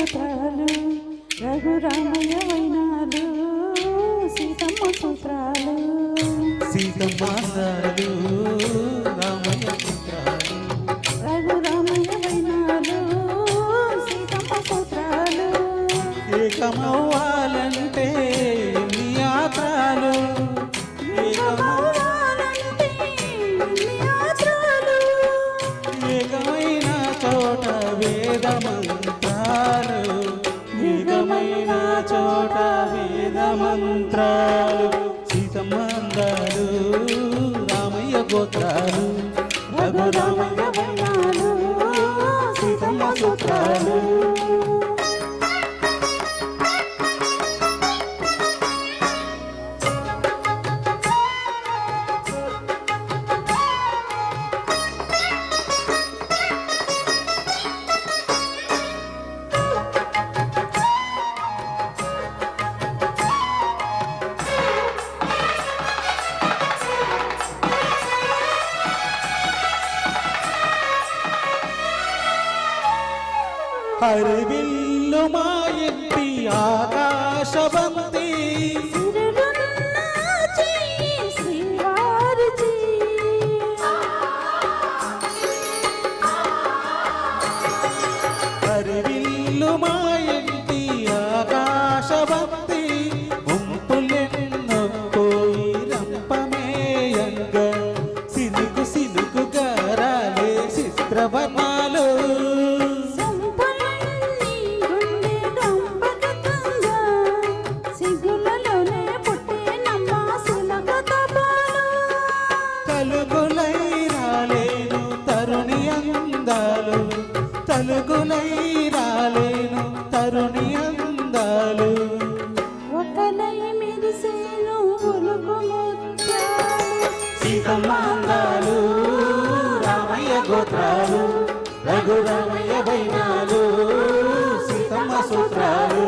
గోత్రాలు రఘురామయ్య వైనాలు సీతమ్మ సూత్రాలు సీతమ్మాందాలు రామయ్య సూత్రాలు రఘురామయ్య వైనాలు సీతమ్మ సూత్రాలు ఏకమవ్వాలంటే ఎన్ని యాత్రలు ఏకమైన చోట వేద మంత్రాలు ఏకమైన చోట వేద మంత్రాలు సీతమ్మందాలు రామయ్య గోత్రాలు రఘురామయ్య వైనాలు సీతమ్మ సూత్రాలు హరివిల్లు మా ఇంటి ఆకాశబంతి హరివిల్లు మా ఇంటి ఆకాశబంతి ఉంపులెన్నో పోయి రంపమేయంగ సినుకు సినుకుగా రాలే చిత్రవనాలు తలుగులై రాలేను తరుణి అందాలు తలుగులై రాలేను తరుణి అందాలు ఒకలై మెరిసేను ఒలుగు ముత్యాలు సీతమ్మందాలు రామయ్య గోత్రాలు రఘురామయ్య వైనాలు సీతమ్మ సూత్రాలు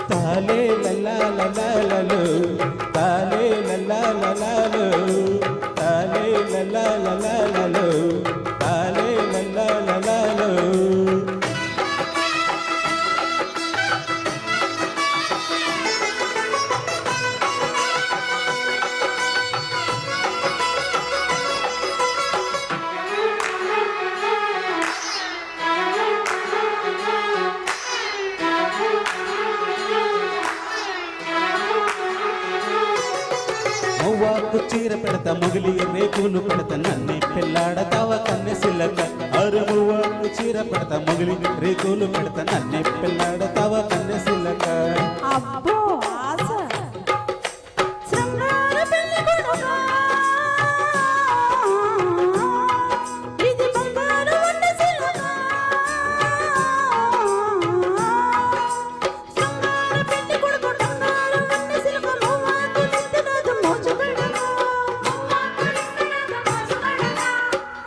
తాలే లల్లాలలో తాలే లల్లాలలో తాలే లల్లాలలో తాలే లల్లాలలో మువ్వాకు చీర పెడతా మొగిలి రేకులు పెడతా నన్ను పెళ్ళాడతావ కన్నె సిల్లక అరు మువ్వాకు చీర పెడతా మొగిలి రేకులు పెడతా నన్ను పెళ్ళాడతావ కన్నె సిల్లక అబ్బో ఆశ శృంగార పెళ్లి కొడుకా ఇది బంగారు వంట సిలక శృంగార పెళ్లి కొడుకు బంగారు వంట సిలక మువ్వాకు నిందినదు మోచు పెడక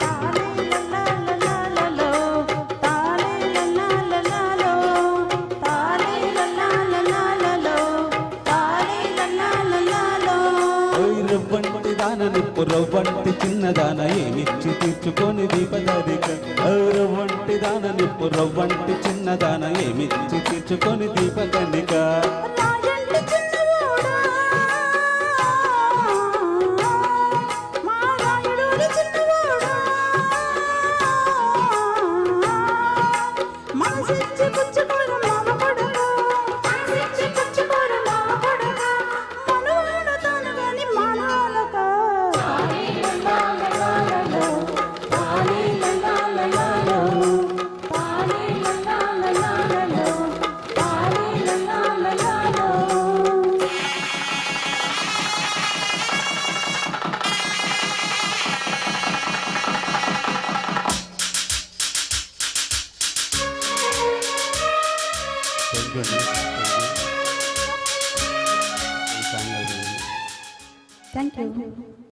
తాలే లల్లాలలో తాలే లల్లాలలో తాలే లల్లాలలో తాలే లల్లాలలో రవ్వంటి దాన నిప్పు రవ్వంటి చిన్నదాన ఏమిచ్చి తీర్చుకొని దీపదాదిక రవ్వంటి దాన నిప్పు రవ్వంటి చిన్నదాన ఏమిచ్చి తీర్చుకొని దీపకనిక రాజంటి చిన్నవాడా మా రాయుడోని చిన్నవాడా మనసిచ్చి పుచ్చుకోరు మామ కొడుక మనసిచ్చి పుచ్చుకోరు మామ కొడుక మనవాడు తాను గాని మానవాలక తాలే లల్లాలలో తాలే లల్లాలలో తాలే లల్లాలలో తాలే లల్లాలలో Thank you.